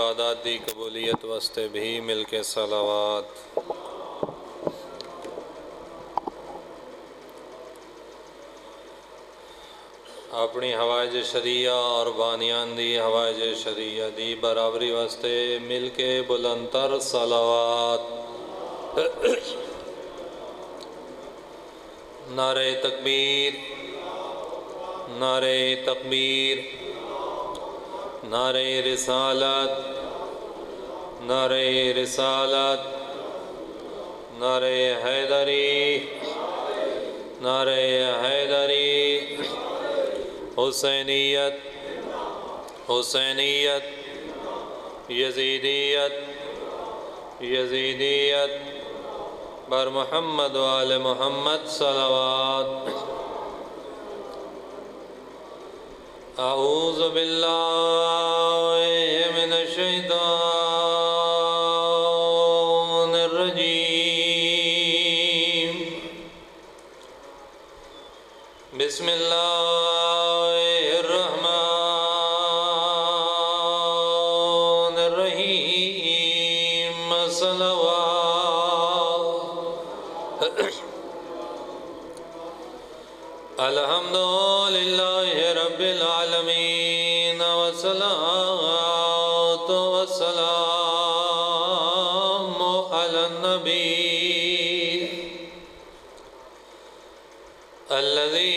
عبادات دی قبولیت واسطے بھی مل کے صلوات۔ اپنی حوائج شریعہ اور بانیان دی حوائج شریعہ دی برابری واسطے مل کے بلند تر صلوات۔ نعرہ تکبیر، نعرہ تکبیر، نعرہ رسالت، نعرہ رسالت، نعرہ حیدری، نعرہ حیدری، حسینیت، حسینیت، یزیدیت، یزیدیت، بر محمد و آل محمد صلوات۔ اعوذ باللہ من الشیطان الرجیم، بسم اللہ الرحمن الرحیم، صلوات۔ الحمدللہ رب العالمین، والصلاة والسلام علی النبی الذی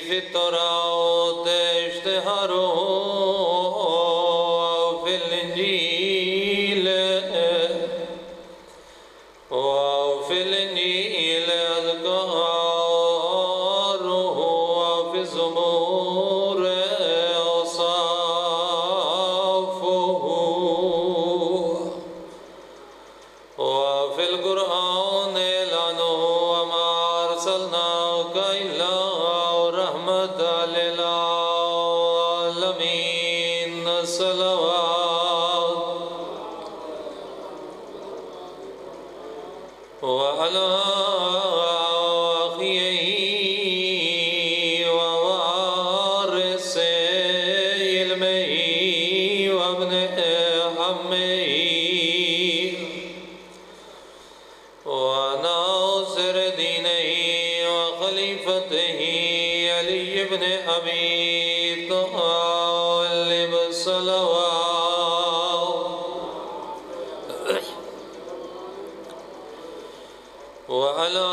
فی التوراۃ اشتہارہ فی الانجیل وفی الانجیل اذکارہ وفی الزبور اوصافہ وفی القرآن اعلانہ وما ارسلناک الا رحمۃ للعالمین، صلوات۔ وعلى آخیہ ووارث علمہ وابن عمہ وناصر دینہ وخلیفتہ علی بن ابی طالب، صلوات۔ وعلى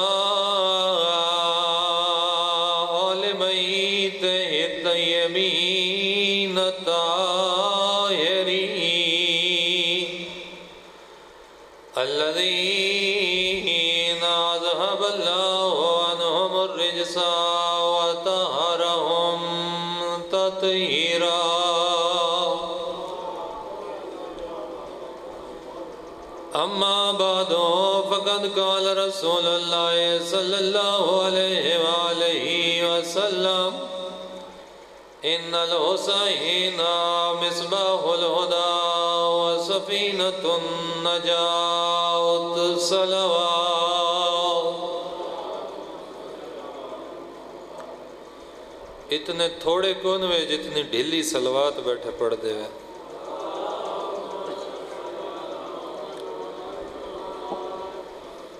آل بیتہ الطیبین الطاہرین الذین اذھب اللہ عنہم الرجس وطہرہم تطہیرا۔ اما بعد فقد قال رسول اللہ صلی اللہ علیہ وآلہ وسلم ان الحسین مصباح الہدی وسفینۃ النجاۃ، صلوات۔ اتنے تھوڑے کنوے جتنی ڈھیلی صلوات بیٹھے پڑھ دے ہوئے۔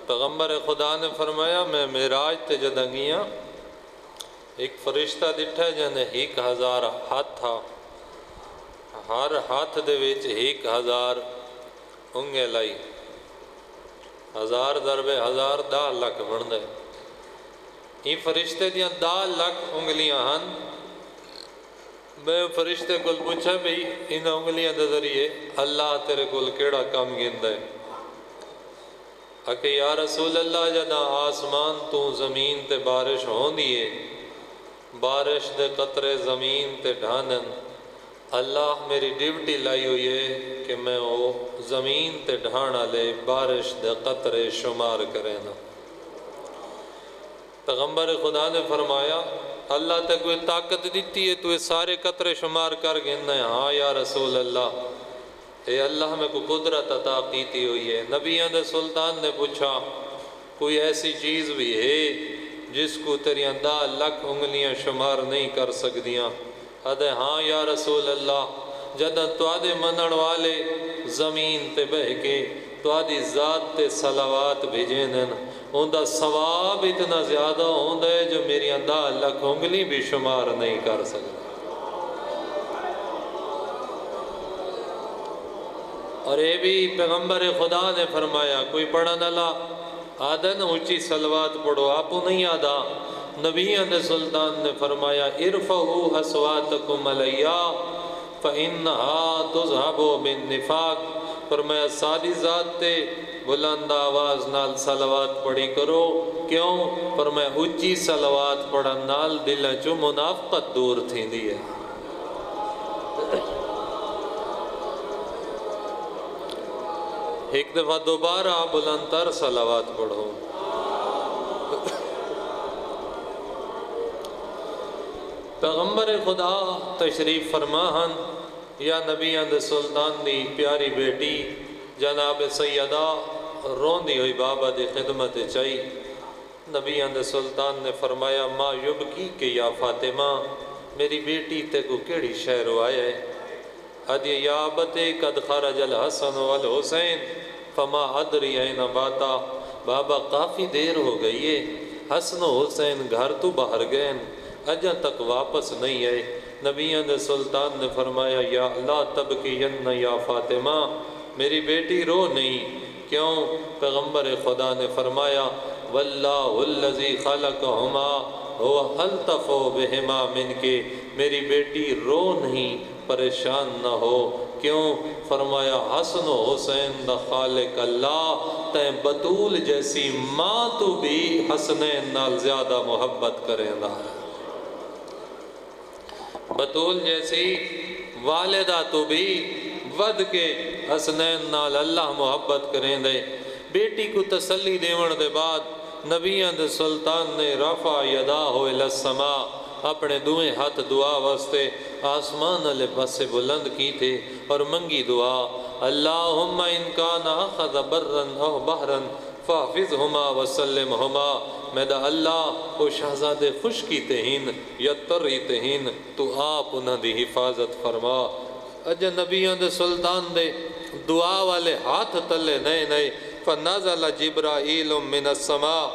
پیغمبر خدا نے فرمایا میں معراج تے جداں گیا ایک فرشتہ دٹھا جنے 1000 ہاتھ تھا، ہر ہاتھ دے وچ 1000 انگیں لائی، 1000 ضرب 1000 10 لاکھ بندا ہے۔ یہ فرشتے دیاں 10 لاکھ انگلیاں ہن۔ میں فرشتے کول پوچھا بھئی انہاں انگلیاں دے ذریعے اللہ تیرے کول کیڑا کام گیندا ہے؟ کہ یا رسول اللہ جداں آسمان تو زمین تے بارش ہوندی ہے، بارش دے قطرے زمین تے ڈھانن، اللہ میری ڈیوٹی لائی ہوئی ہے کہ میں وہ زمین تے ڈھانا لے بارش دے قطرے شمار کرے نا۔ پیغمبر خدا نے فرمایا اللہ تے کوئی طاقت دیتی ہے تو یہ سارے قطرے شمار کر گننا ہے؟ ہاں یا رسول اللہ، اے اللہ میں کو قدرت عطا کیتی ہوئی ہے۔ نبیوں دے سلطان نے پوچھا کوئی ایسی چیز بھی ہے جس کو تیریاں 10 لاکھ انگلیاں شمار نہیں کر سکدیاں؟ ادھے ہاں یا رسول اللہ، جدہ تواڈے منن والے زمین تے بہ کے تواڈی ذات تے صلوات بھیجیں ان دا ثواب اتنا زیادہ ہوندا ہے جو میری 10 لاکھ انگلی بھی شمار نہیں کر سکتا۔ اور یہ بھی پیغمبر خدا نے فرمایا، کوئی پڑھن اللہ آدھا نہ اونچی صلوات پڑھو، آپ نہیں آدھا، نبی سلطان نے فرمایا ارفعوا اصواتکم علیہ فإنہا تذہب بالنفاق، فرمایا ساری ذات تے بلند آواز نال صلوات پڑھی کرو، کیوں؟ فرمایا اونچی صلوات پڑھن نال دل چوں منافقت دور تھیندی ہے۔ ایک دفعہ دوبارہ بلند تر صلوات پڑھو۔ پیغمبر خدا تشریف فرماہن یا نبی سلطان دی پیاری بیٹی جناب سیدہ روندی ہوئی بابا دی خدمت چاہی، نبی سلطان نے فرمایا ما یبکی کہ یا فاطمہ میری بیٹی تے کو کیڑی شے روایا ہے؟ ادی یا ابتے قد خرج الحسن والحسین فما ادری این باتا، بابا کافی دیر ہو گئی ہے، حسن و حسین گھر تو باہر گئے اجا تک واپس نہیں آئے۔ نبی سلطان نے فرمایا یا لا تبکین یا فاطمہ، میری بیٹی رو نہیں، کیوں؟ پیغمبر خدا نے فرمایا واللہ الذی خلقہما هو الطف بہما من کے، میری بیٹی رو نہیں، پریشان نہ ہو، کیوں؟ فرمایا حسن و حسین دا خالق اللہ، تیں بطول جیسی ماں تو بھی حسنین نال زیادہ محبت کریں دا، بطول جیسی والدہ تو بھی ود کے حسنین نال اللہ محبت کریں دے۔ بیٹی کو تسلی دیون دے بعد نبی سلطان نے رفع یدا ہوئے للسما، اپنے دوئیں ہاتھ دعا واسطے آسمان علیہ پاسے بلند کی تھے اور منگی دعا اللہم ان کان اخذ برن او بحرن فاحفظہما وسلمہما، میدا اللہ وہ شہزادے خوش کی تہین یا تری تہین تو آپ انہاں دی حفاظت فرما۔ اج نبی سلطان دے دعا والے ہاتھ تلے نئے نئے فنازل جبرائیل من السماء،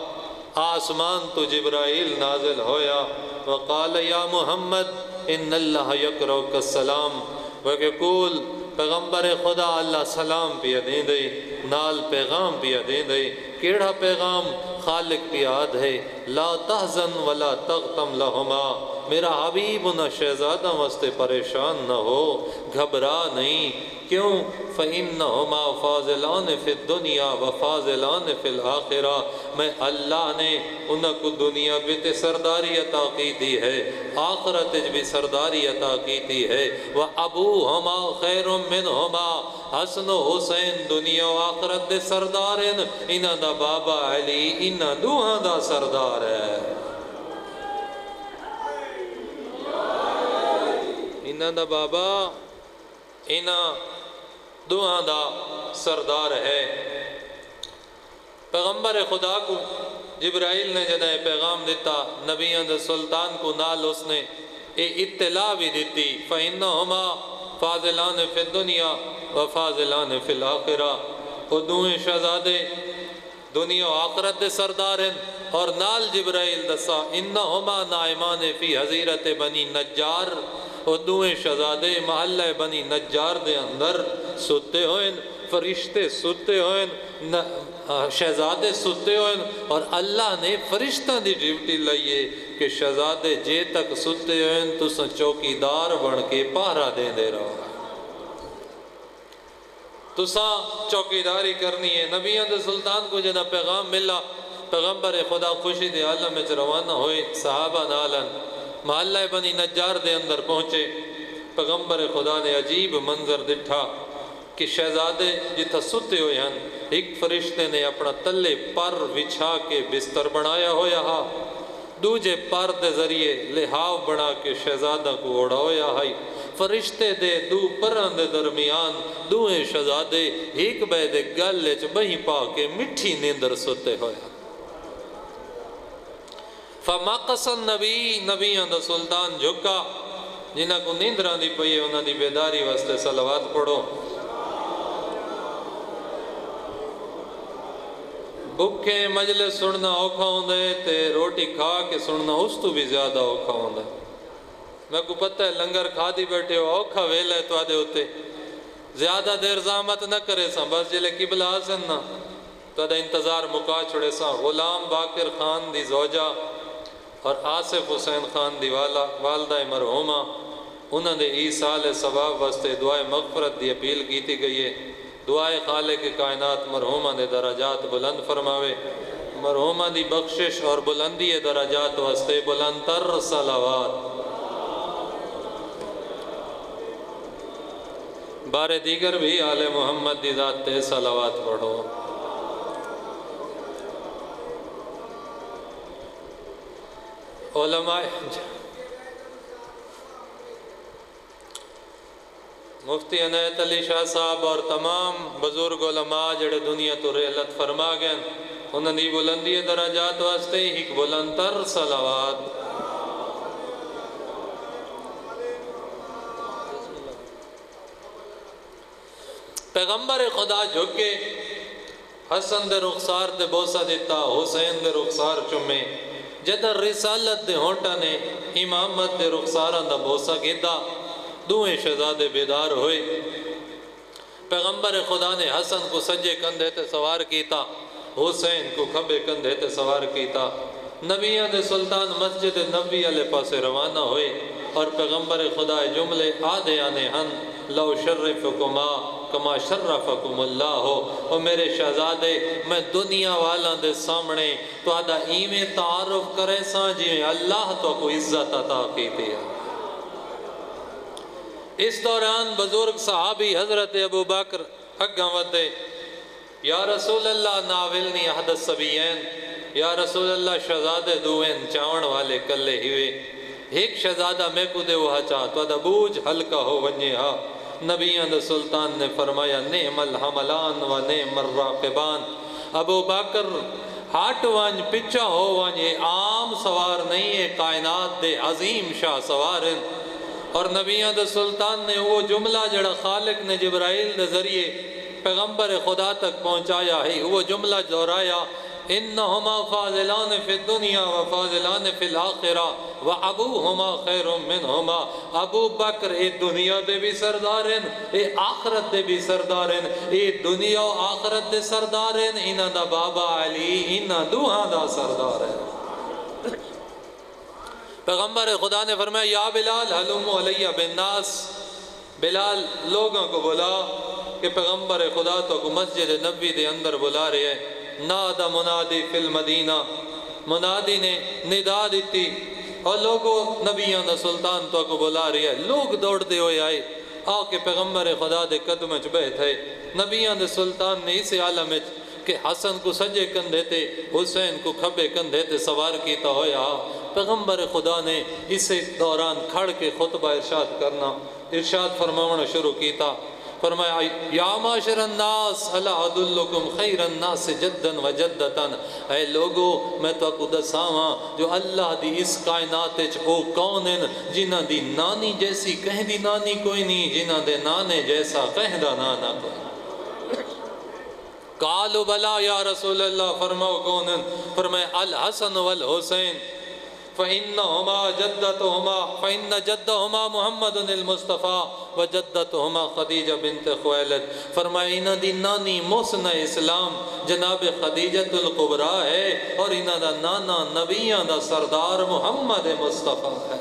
آسمان تو جبرائیل نازل ہویا وقال یا محمد ان اللہ یقرؤک السلام، وقول پیغمبر خدا اللہ سلام پیا دیں دے، نال پیغام پیا دیں دے، کیڑا پیغام؟ خالق پیاد ہے لا تحزن ولا تغتم لہما، میرا حبیب نہ شہزادہ واسطے پریشان نہ ہو، گھبرا نہیں، کیوں؟ فَإِنَّهُمَا فَاضِلَانِ فِي الدُّنْيَا وَفَاضِلَانِ فِي الْآخِرَةِ، میں اللہ نے انہاں کو دنیا بھی تے سرداری عطا کی دی ہے، آخرت بھی سرداری عطا کی دی ہے، وَأَبُوهُمَا خَيْرٌ مِّنْهُمَا، حسن و حسین دنیا و آخرت دے سردار ہیں، انہاں دا بابا علی انہاں دوہاں دا سردار ہے، انہاں دا بابا انہاں دوہاں دا سردار ہے۔ پیغمبر خدا کو جبرائیل نے جدہ پیغام دیتا، نبی سلطان کو نال اس نے اطلاع بھی دیتی فَإِنَّهُمَا فَاضِلَانِ فِي الدُّنْيَا وَفَاضِلَانِ فِي الْآخِرَةِ، وہ دوئیں شہزادے دنیا و آخرت دے سردار ہیں، اور نال جبرائیل دسا اِنَّهُمَا نَائِمَانِ فِي حَزِیرَةِ بنی نجار، وہ دوئیں شہزادے محلہ بنی نجار دے اندر ستے ہوئیں، فرشتے ستے ہوئیں، شہزادے ستے ہوئیں، اور اللہ نے فرشتہ دی ڈیوٹی لئیے کہ شہزادے جے تک ستے ہوئیں تو سن چوکیدار بن کے پہرا دے دے رہا ہے، تو سا چوکیداری کرنی ہے۔ نبی سلطان کو جنہ پیغام ملا، پیغمبر خدا خوشی دے عالم میں روانہ ہوئے، صحابہ نالن محلہ بنی نجار دے اندر پہنچے، پیغمبر خدا نے عجیب منظر دٹھا کہ شہزادے جتھا ستے ہوئے ہیں، ایک فرشتے نے اپنا تلے پر وچھا کے بستر بنایا ہویا ہا، دوجے پر دے ذریعے لحاف بنا کے شہزادہ کو اوڑا ہویا ہے، فرشتے دے دو پران دے درمیان دوئے شہزادے ایک بے دے گلے چ بہی پا کے مٹھی نیندر ستے ہویا۔ فمقص النبی، نبی سلطان جھکا جنہاں کو نیندران دی پئی ہے انہاں دی بیداری واسطے صلوات پڑھو۔ بکھے مجلس سننا اوکھا ہوندہ ہے تے روٹی کھا کے سننا اس تو بھی زیادہ اوکھا ہوندہ ہے۔ میں کو پتہ ہے لنگر کھا دی بیٹھے ہو اوکھا ویلا ہے تو آدھے ہوتے زیادہ دیر زحمت نہ کرے ساں، بس جلے قبلہ آسن نا تو آدھے انتظار مکا چھڑے ساں۔ غلام باقر خان دی زوجہ اور آصف حسین خان دی والدہ مرحومہ انہوں نے ایصال ثواب واسطے دعائے مغفرت دی اپیل کیتی گئی ہے۔ دعائے خالق کائنات مرحومہ نے درجات بلند فرماوے، مرحومہ دی بخشش اور بلندی درجات واسطے بلند تر صلوات۔ بارے دیگر بھی آل محمد دی ذات تے صلوات پڑھو۔ علماء مفتی عنایت علی شاہ صاحب اور تمام بزرگ علماء جڑے دنیا تو رحلت فرما گئے انہوں نے بلندی درجات واسطے ایک بلند تر صلوات۔ پیغمبر خدا جھکے حسن دے رخسار دے بوسہ دیتا، حسین دے رخسار چمے، جدر رسالت دے ہونٹا نے امامت دے رخساران دا بوسہ گیتا، دوئیں شہزادے بیدار ہوئے۔ پیغمبر خدا نے حسن کو سجے کندھے تے سوار کیتا، حسین کو کھبے کندھے تے سوار کیتا۔ نبیان دے سلطان مسجد نبوی علیہ پاسے روانہ ہوئے اور پیغمبر خدا جملے آدھے آنے ہن لو شرفکما کما شرفکم اللہ ہو، اور میرے شہزادے میں دنیا والان دے سامنے تو آدھا ایمیں تعارف کرے ساں جی اللہ تو کو عزت عطا کی دیا۔ اس دوران بزرگ صحابی حضرت ابو بکر اگاں ودے، یا رسول اللہ ناولنی احد السبیین، یا رسول اللہ شہزادے دوین چاون والے کلے ہوئے، ایک شہزادہ میں کو دے وہاں چاہ تو ادھا بوجھ ہلکا ہو ونجے ہاں۔ نبیان دے سلطان نے فرمایا نعم الحملان و نعم الراقبان، ابو بکر ہاٹ وانج پچھا ہو وانج یہ عام سوار نہیں ہے، کائنات دے عظیم شاہ سوار ہیں۔ اور نبیان دے سلطان نے وہ جملہ جڑا خالق نے جبرائیل دے ذریعے پیغمبر خدا تک پہنچایا ہے وہ جملہ دہرایا، انہما فاضلان فی الدنیا و فاضلان فی الاخرہ و ابوہما خیر منہما، ابو بکر اے دنیا دے بھی سردار ہیں، اے آخرت دے بھی سردار ہیں، اے دنیا و آخرت دے سردار ہیں، انہ دا بابا علی انہ دوہاں دا سردار ہیں۔ پیغمبر خدا نے فرمایا یا بلال حلوم علیہ بالناس، بلال لوگوں کو بلا کہ پیغمبر خدا تو کو مسجد نبوی دے اندر بلا رہے ہیں۔ نادہ منادی فی المدینہ، منادی نے ندا دیتی اور لوگوں نبیان دا سلطان تو کو بلا رہے ہیں۔ لوگ دوڑ دے ہوئے آئے آ کے پیغمبر خدا دے قدم چ بیٹھے، نبیان دے سلطان نے اس عالم کہ حسن کو سجے کندھے تے حسین کو کھبے کندھے تے سوار کیتا ہویا۔ پیغمبر خدا نے اس دوران کھڑ کے خطبہ ارشاد کرنا، ارشاد فرمانا شروع کیتا، فرمایا یا معاشر الناس الا ادلکم خیر الناس جدا و جدتاً، اے لوگو میں تو کو دساواں جو اللہ دی اس کائنات وچ او کون ہیں جنہاں دی نانی جیسی کہیں دی نانی کوئی نہیں، جنہاں دے نانے جیسا کہیں دا نانا کوئی۔ قالوا بلا یا رسول اللہ، فرماؤ کون ہیں؟ فرمایا الحسن والحسین فإنهما جدتهما فإن جدهما محمد المصطفیٰ وجدتهما خدیجہ بنت خویلد، فرمایا انہ دی نانی محسن اسلام جناب خدیجۃ القبریٰ ہے اور انہ دا نانا نبیان دا سردار محمد مصطفیٰ ہے۔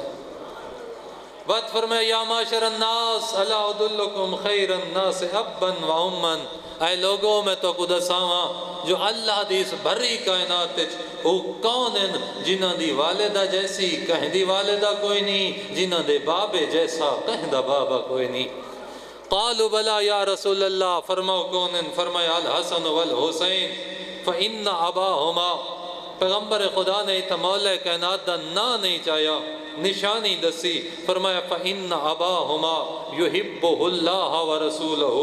بات فرمایا یا معاشر الناس الا ادلکم خیر الناس ابا و امن، اے لوگوں میں تو کو دساواں جو اللہ دی اس بھری کائنات وہ کون ہیں جنہ دی والدہ جیسی کہیں دی والدہ کوئی نہیں، جنہ دے بابے جیسا کہیں دا بابا کوئی نہیں۔ قالوا بلا یا رسول اللہ، فرماؤ کون ہیں؟ فرمایا الحسن والحسین فإن اباہما، پیغمبر خدا نے مولا کائنات دا نا نہیں چاہیا، نشانی دسی، فرمایا فَإِنَّ أَبَاهُمَا يُحِبُّهُ اللَّهَ وَرَسُولَهُ،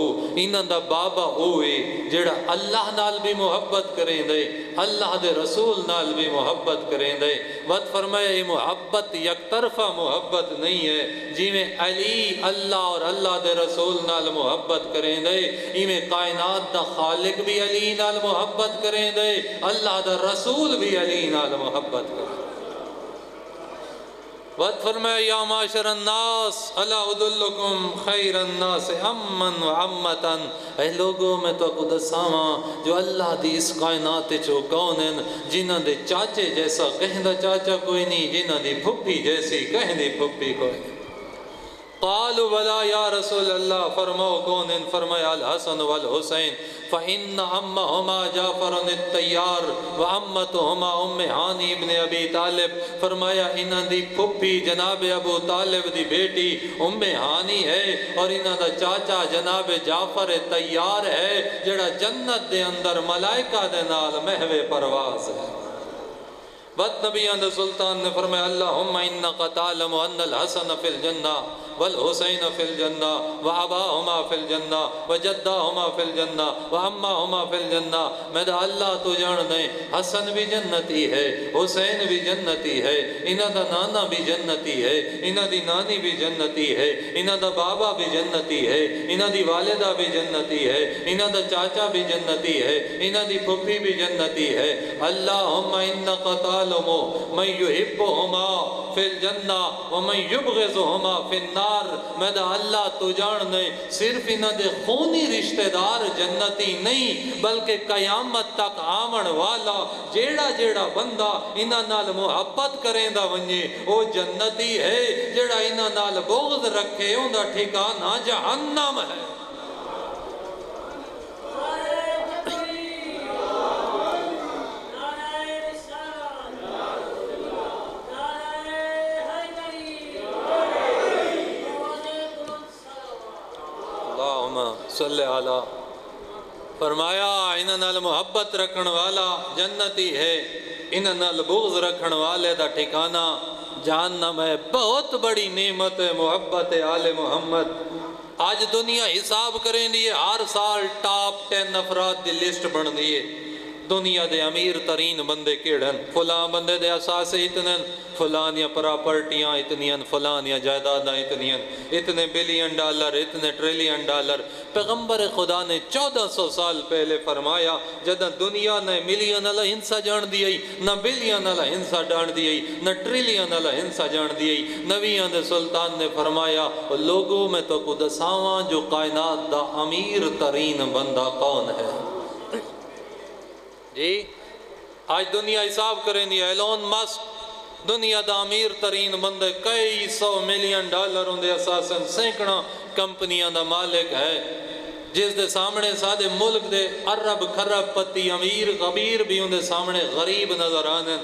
انہاں دا بابا ہوئے جڑا اللہ نال بھی محبت کریں دے، اللہ دے رسول نال بھی محبت کریں دے۔ وقت فرمایا یہ محبت یک طرفہ محبت نہیں ہے، جی میں علی اللہ اور اللہ دے رسول نال محبت کریں دے، میں کائنات دا خالق بھی علی نال محبت کریں دے، اللہ دا رسول بھی علی نال محبت کریں دے۔ وقت فرمایا یا معاشر الناس الا ادلکم خیر الناس امن و امتن، اے لوگوں میں تو خود ساواں جو اللہ دی اس کائنات چو کونن، جنہاں دے چاچے جیسا کہیں دا چاچا کوئی نہیں، جنہاں دی پھپھی جیسی کہیں دی پھپھی کوئی نہیں۔ قالوا بلا یا رسول اللہ، فرماؤ کونن؟ فرمایا الحسن والحسین، فإن أمهما جعفر الطیار و امتهما ام ہانی ابن ابی طالب، فرمایا انہاں دی پھپھی جناب ابو طالب دی بیٹی ام ہانی ہے، اور انہاں دا چاچا جناب جعفر طیار ہے جڑا جنت دے اندر ملائکہ دے نال محو پرواز ہے۔ بد نبیان دے سلطان نے فرمایا اللہم انکا تعلم ان الحسن فی الجنہ والحسین فی الجنہ واباہما فی الجنہ وجدہما فی الجنہ وامہما فی الجنہ، میں دا اللہ تو جان دیں حسن بھی جنتی ہے، حسین بھی جنتی ہے، انہاں دا نانا بھی جنتی ہے، انہاں دی نانی بھی جنتی ہے، انہاں دا بابا بھی جنتی ہے، انہاں دی والدہ بھی جنتی ہے، انہاں دا چاچا بھی جنتی ہے، انہاں دی پھپھی بھی جنتی ہے۔ اللہم انکا تعلم من یحبہما فی الجنہ ومن یبغضہما فی النار، میں دا اللہ تو جان دے صرف انہاں دے خونی رشتہ دار جنتی نہیں بلکہ قیامت تک آمن والا جیڑا جیڑا بندہ انہاں نال محبت کریں دا ونجے او جنتی ہے، جیڑا انہاں نال بغض رکھے ان دا ٹھکانہ جہنم ہے۔ صلی اللہ فرمایا انہاں نال محبت رکھن والا جنتی ہے، انہاں نال بغض رکھن والے دا ٹھکانہ جہنم ہے۔ بہت بڑی نعمت ہے محبت آل محمد۔ آج دنیا حساب کریں دیئے، ہر سال ٹاپ 10 افراد دی لسٹ بن دیئے، دنیا دے امیر ترین بندے کیڑن، فلاں بندے دے اساسے اتنے، فلانیاں پراپرٹیاں اتنیاں، فلانیاں جائیداداں اتنیاں، اتنے بلین ڈالر، اتنے ٹریلین ڈالر۔ پیغمبر خدا نے 1400 سال پہلے فرمایا جدہ دنیا نے ملین اللہ ہنسا جان دیئی، نہ بلین اللہ ہنسا جان دیئی، نہ ٹریلین اللہ ہنسا جان دیئی، نبیان دے سلطان نے فرمایا لوگوں میں تو خود ساواں جو کائنات دا امیر ترین بندہ کون ہے؟ جی آج دنیا حساب کریں دی، ایلون مسک دنیا دا امیر ترین بندے، کئی 100 ملین ڈالر ان دے اساساً سینکڑا کمپنیاں دا مالک ہے، جس دے سامنے سادے ملک دے عرب خرب پتی امیر غبیر بھی ان دے سامنے غریب نظر آنے۔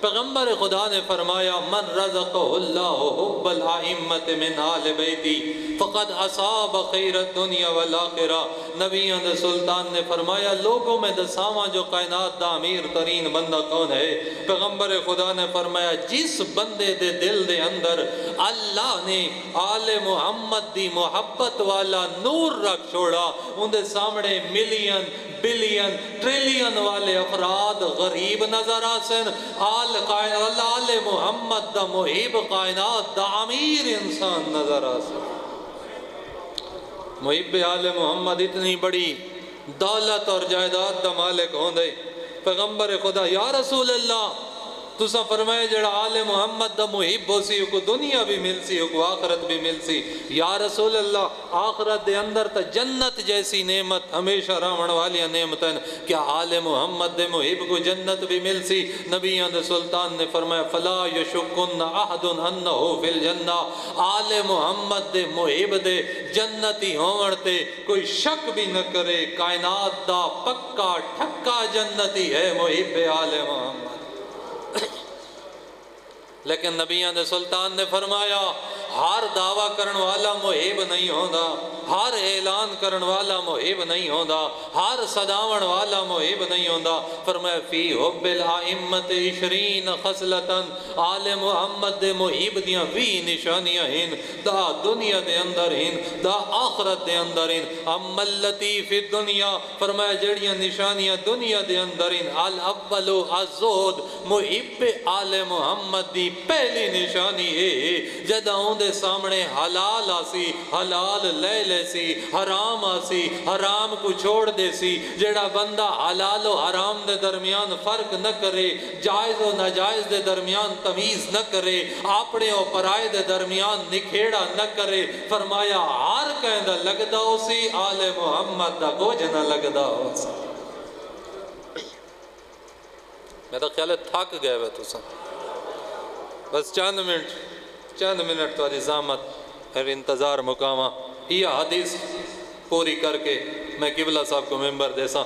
پیغمبر خدا نے فرمایا من رزقہ اللہ حب الائمت من آل بیتی فقد اصاب خیر الدنیا والآخرہ۔ نبیان دے سلطان نے فرمایا لوگوں میں دساواں جو کائنات دا امیر ترین بندہ کون ہے؟ پیغمبر خدا نے فرمایا جس بندے دے دل دے اندر اللہ نے آل محمد دی محبت والا نور رکھ چھوڑا، ان دے سامنے ملین بلین ٹریلین والے افراد غریب نظر آسن، آل محمد دا محب کائنات دا امیر انسان نظر آسن۔ محب آل محمد اتنی بڑی دولت اور جائیداد دا مالک ہوں دے، پیغمبر خدا یا رسول اللہ تسا فرمائے جڑا آل محمد دا محب ہو سی کو دنیا بھی مل سی کو آخرت بھی مل سی، یا رسول اللہ آخرت دے اندر تا جنت جیسی نعمت ہمیشہ راون والی نعمتیں، کیا آل محمد دے محب کو جنت بھی مل سی؟ نبیان دے سلطان نے فرمایا فلا یشکن احد انہو فی الجنہ، آل محمد دے محب دے جنتی ہوڑتے کوئی شک بھی نہ کرے، کائنات دا پکا ٹھکا جنتی ہے محب آل محمد۔ لیکن نبیان دے سلطان نے فرمایا ہر دعویٰ کرن والا محب نہیں ہوندا، ہر اعلان کرن والا محب نہیں ہوندا، ہر صداون والا محب نہیں ہوندا۔ فرمایا فی حب الائمت 20 خصلتاً، آل محمد دے محب دیاں 20 نشانیاں ہیں، دا دنیا دے اندر ہیں، دا آخرت دے اندر ہیں۔ اما اللتی فی الدنیا، فرمایا جڑیاں نشانیاں دنیا دے اندر ہیں، الاول الزہد، محب آل محمد دی پہلی نشانی ہے جدہ ہوں دے سامنے حلال آسی حلال لے لے سی، حرام آسی حرام کو چھوڑ دے سی۔ جڑا بندہ حلال و حرام دے درمیان فرق نہ کرے، جائز و ناجائز دے درمیان تمیز نہ کرے، اپنے اور پرائے دے درمیان نکھیڑا نہ کرے، فرمایا ہر کہندہ لگدا ہو سی آل محمد دا کچھ نہ لگدا ہو سی۔ میں تو خیال ہے تھک گئے ہوئے تو سن، بس چند منٹ تو زحمت اور انتظار مقامہ یہ حدیث پوری کر کے میں قبلہ صاحب کو ممبر دے سا۔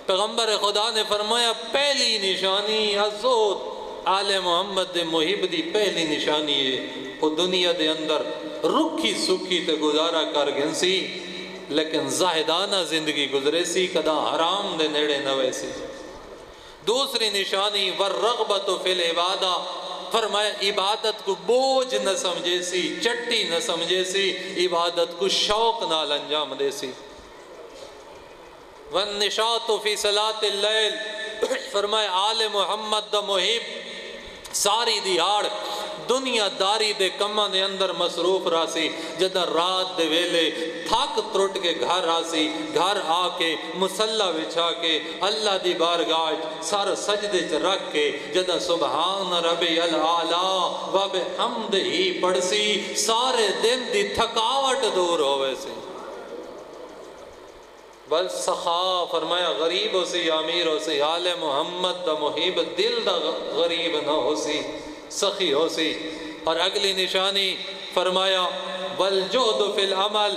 پیغمبر خدا نے فرمایا پہلی نشانی الزہد، آل محمد دے محب دی پہلی نشانی ہے وہ دنیا دے اندر رکھی سکھی تے گزارا کر گنسی لیکن زاہدانہ زندگی گزرے سی، کدا حرام دے نیڑے نہ ویسی۔ دوسری نشانی والرغبت فی العبادہ، فرمایا عبادت کو بوجھ نہ سمجھے سی، چٹی نہ سمجھے سی، عبادت کو شوق نال انجام دے سی۔ والنشاط فی صلاۃ اللیل، فرمایا آل محمد دا محب ساری دیہاڑ دنیا داری دے کماں دے اندر مصروف راسی، جدہ رات دے ویلے تھک ترٹ کے گھر آسی، گھر آ کے مسلح بچھا کے اللہ دی بارگاہ سر سجدے چ رکھ کے جدہ سبحان ربی الاعلیٰ و بحمدہ ہی پڑھ سی، سارے دن دی تھکاوٹ دور ہوئے سی۔ بل سخا، فرمایا غریب ہو سی امیر ہو سی، آل محمد دا محب دل دا غریب نہ ہو سی، سخی ہو سی۔ اور اگلی نشانی فرمایا والجہد فی العمل،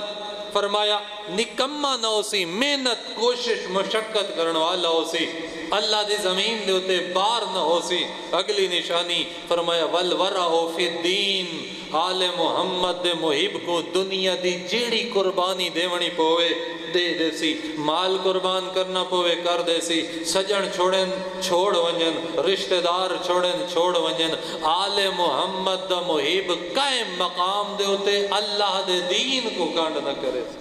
فرمایا نکمہ نہ ہو سی، محنت کوشش مشقت کرنے والا ہو سی، اللہ دی زمین دے ہوتے بار نہ ہو سی۔ اگلی نشانی فرمایا والورع فی الدین، آل محمد دے محب کو دنیا دی جیڑی قربانی دیونی پوے دے دے سی، مال قربان کرنا پوے کر دے سی، سجن چھوڑن چھوڑ ونجن، رشتہ دار چھوڑن چھوڑ ونجن، آل محمد دا محب قائم مقام دے ہوتے اللہ دے دین کو کانڈ نہ کرے سی۔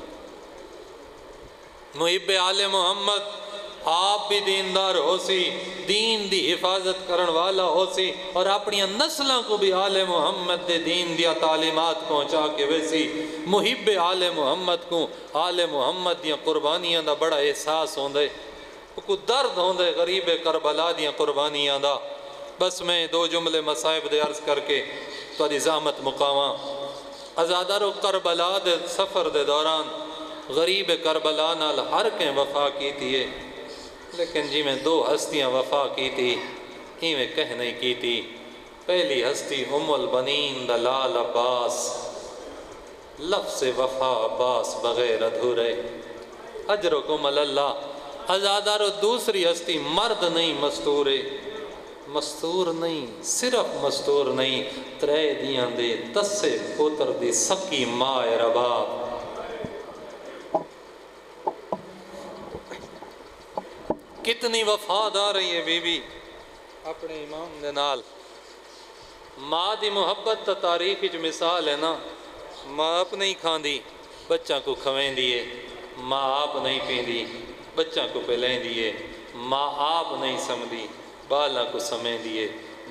محب آل محمد آپ بھی دیندار ہو سی، دین دی حفاظت کرن والا ہو سی، اور اپنی نسلوں کو بھی آل محمد دے دین دیا تعلیمات پہنچا کے ویسی۔ محب آل محمد کو آل محمد دیا قربانیاں دا بڑا احساس ہوندے، کو درد ہوندے غریب کربلا دیا قربانیاں دا۔ بس میں 2 جملے مصائب دے عرض کر کے تو زحمت مقامہ۔ ازادار و کربلا دے سفر دے دوران غریب کربلا نال ہر کہیں وفا کی تھی، لیکن جی میں 2 ہستیاں وفا کی تھی ہی میں کہہ نہیں کی تھی۔ پہلی ہستی ام البنین دلال عباس، لفظ وفا عباس بغیر ادھورے، اجرکم اللہ۔ ازادار و دوسری ہستی مرد نہیں مستورے، مستور نہیں صرف مستور نہیں، 3 دیاں دے تسے پوتر دی سکی مائے رباب۔ کتنی وفادار رہی ہے بی بی اپنے امام دے نال۔ ماں دی محبت تا تاریخ وچ مثال ہے نا، ماں آپ نہیں کھاندی بچہ کو کھویں دیے، ماں آپ نہیں پیندی بچہ کو پلیں دیے، ماں آپ نہیں سمدی بالا کو سمیں دیے،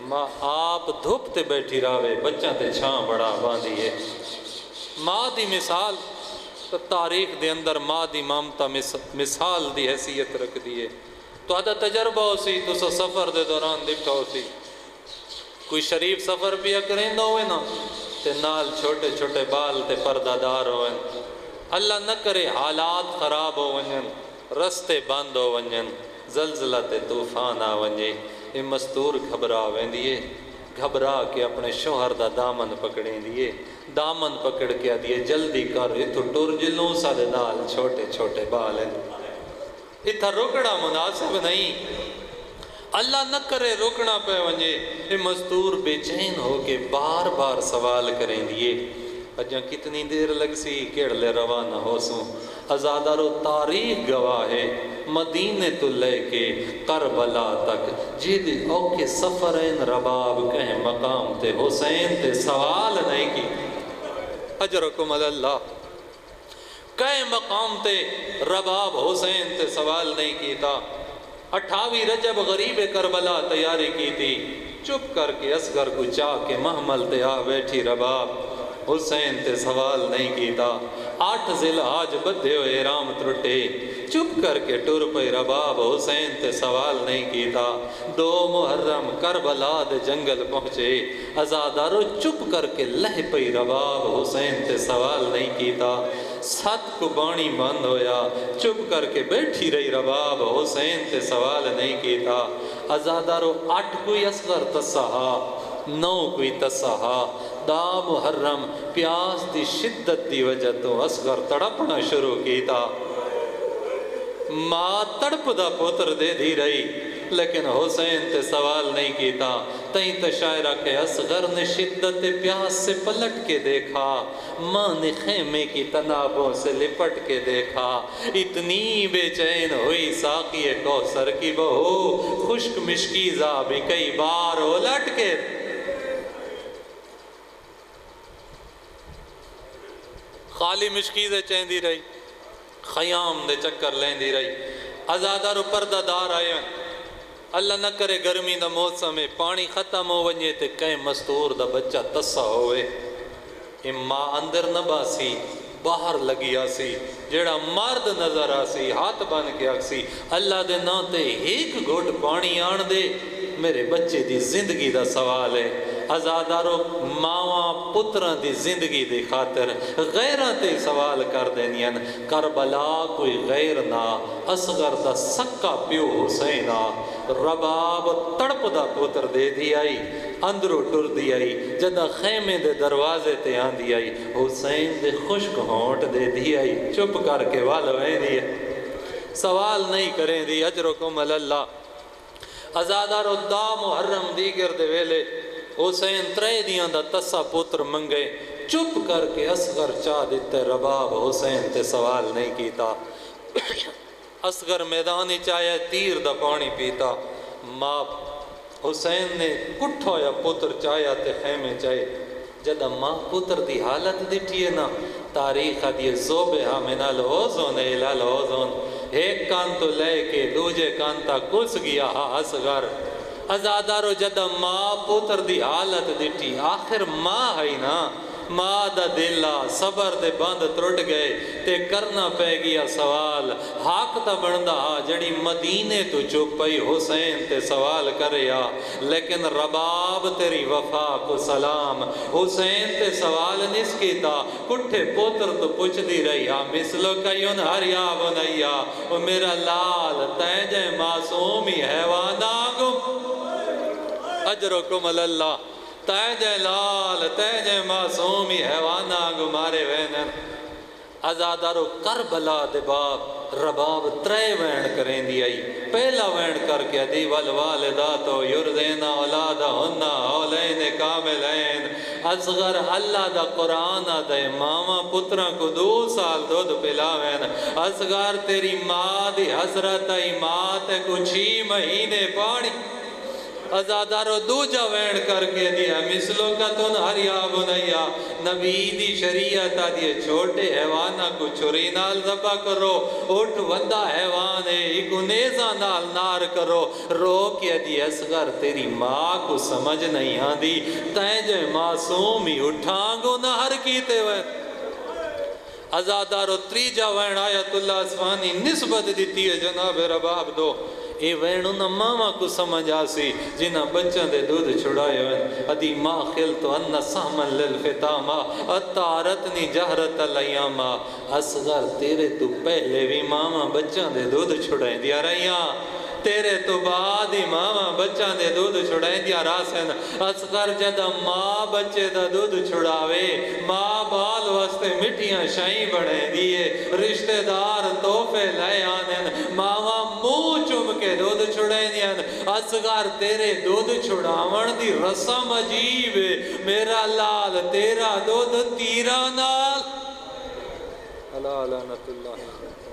ماں آپ دھوپ تے بیٹھی راوے بچہ تے چھاں بڑا باندھیے۔ ماں دی مثال تو تاریخ دے اندر ماں دی مامتا مثال دی حیثیت رکھ دیے۔ تو آدھا تجربہ ہو سی، تو سا سفر دے دوران دکھا ہو سی، کوئی شریف سفر پیا کریں دا ہوئے نا تے نال چھوٹے چھوٹے بال تے پردہ دار ہوئے، اللہ نہ کرے حالات خراب ہو ونجن، رستے بند ہو ونجن، زلزلہ تے طوفان آ ونجے، یہ مستور گھبرا ویندیے، گھبرا کے اپنے شوہر دا دامن پکڑیں دیے، دامن پکڑ کے دیے جلدی کر اتھو ٹر جلوں سادے نال چھوٹے چھوٹے بال ہیں، اتھا رکڑا مناسب نہیں، اللہ نہ کرے رکنا پہ ونجے۔ یہ مزدور بے چین ہو کے بار بار سوال کریں دیے، اجاں کتنی دیر لگ سی کیڑ لے روانہ ہو سوں ازادارو تاریخ گواہ ہے مدینے تو لے کے کربلا تک جید اوکے سفرین رباب کہیں مقام تے حسین تے سوال نہیں کی اجرکم اللہ کہیں مقام تے رباب حسین تے سوال نہیں کیتا 28 رجب غریب کربلا تیاری کی تھی چپ کر کے اصغر کو چاہ کے محمل تے آ بیٹھی رباب حسین تے سوال نہیں کیتا 8 ذی الحج بدھے ہوئے رام ترٹے چپ کر کے ٹر پئی رباب حسین تے سوال نہیں کیتا 2 محرم کربلا دے جنگل پہنچے ازادارو چپ کر کے لہ پئی رباب حسین تے سوال نہیں کیتا 7 کو بانی بند ہویا چپ کر کے بیٹھی رہی رباب حسین تے سوال نہیں کیتا ازادارو 8 کوئی اصغر تسہا 9 کوئی تسہا دا محرم پیاس دی شدت دی وجہ تو اصغر تڑپنا شروع کیتا ماں تڑپ دا پوتر دے دی رہی لیکن حسین تے سوال نہیں کیتا تئیں تشاعرہ کے اصغر نے شدت پیاس سے پلٹ کے دیکھا ماں نے خیمے کی تنابوں سے لپٹ کے دیکھا اتنی بے چین ہوئی ساقی کوثر کی بہو خشک مشکیزہ بھی کئی بار الٹ کے خالی مشکیزیں چیندی رہی خیام دے چکر لیندی رہی ازادار پردہ دار آئے اللہ نہ کرے گرمی دا موسم میں پانی ختم ہو ونجے تے کہیں مستور دا بچہ تسا ہوئے ماں اندر نہ باسی باہر لگی آسی جیڑا مرد نظر آسی ہاتھ بن کے آسی اللہ دے نا تے ایک گھٹ پانی آن دے میرے بچے دی زندگی دا سوال ہے ازادارو ماواں پتران دی زندگی دی خاطر غیران تے سوال کر دینین کربلا کوئی غیر نہ اصغر دا سکا پیو حسینہ رباب تڑپ دا پتر دے دی آئی اندرو ٹر دی آئی جدہ خیمے دے دروازے تے آن دی آئی حسین دے خشک ہونٹ دے دی آئی چپ کر کے والویں دی سوال نہیں کریں دی اجرکم اللہ ازادارو دا محرم دیگر دے ویلے حسین ترے دیاں دا تسا پتر منگے چپ کر کے اصغر چاہ دیتے رباب حسین تے سوال نہیں کیتا اصغر میدانی چاہے تیر دا پانی پیتا ماں حسین نے کٹھو یا پتر چاہیا تے خیمے چاہے جدہ ماں پتر دی حالت دیٹھی ہے نا تاریخ دیئے زوبہا منال اوزون الال اوزون ایک کان تو لے کے دوجے کان تا کس گیا اصغر ازادارو جدہ ماں پتر دی حالت دیٹھی آخر ماں ہے نا ماں دا دلہ صبر دے بند ترٹ گئے تے کرنا پہ گیا سوال حق تا بندہ جڑی مدینے تو چپ پئی حسین تے سوال کریا لیکن رباب تیری وفا کو سلام حسین تے سوال نس کیتا کٹھے پوتر تو پوچھ دی رہی مثلو کئیون ہریا بنیا او میرا لال تیجے معصومی حیوانہ گم اجرکم اللہ تیجے لال تیجے معصومی حیوانہ گمارے وینن ازادارو کربلا دے باب رباب ترے وین کریں دی آئی پہلا وین کر کے دی والوالداتو یردینا اولادا ہننا اولین کاملین اصغر اللہ دا قرآن دے ماما پتران کو 2 سال دودھ پلاوین اصغر تیری ماں دی حسرت ای ماں تے کو 6 مہینے پانی ازادارو دوجہ وین کر کے دیا مثلو کا تن ہریا بنیا نبی دی شریعت دیئے چھوٹے حیوانہ کو چھری نال ذبح کرو اٹھ وندہ حیوانے ایکو نیزہ نال نار کرو رو کے دی اصغر تیری ماں کو سمجھ نہیں آدھی تیجے معصومی اٹھانگو نہر کیتے ہوئے ازادارو تریجہ وین آیت اللہ اسفانی نسبت دیتی ہے جناب رباب دو اے وینو نا ماما کو سمجھ آسی جنہ بچن دے دودھ چھڑائے وین ادی ماں خلتو انہ سہمن للفتاما اتارتنی جہرت الیاما اصغر تیرے تو پہلے بھی ماما بچن دے دودھ چھڑائیں دیا رہیاں تیرے تو بعد ہی ماما بچان دے دودھ چھڑائیں دیا راسن اصغر جدہ ماں بچے دا دودھ چھڑاوے ماں بال واسطے واسطے مٹھیاں شائیں بڑھے دیئے رشتہ دار توفے لے آنن ماما منہ چم کے دودھ چھڑے دیان اصغر تیرے دودھ چھڑاون دی رسم عجیب ہے میرا لال تیرا دودھ تیرا نال اللہ لعنت اللہ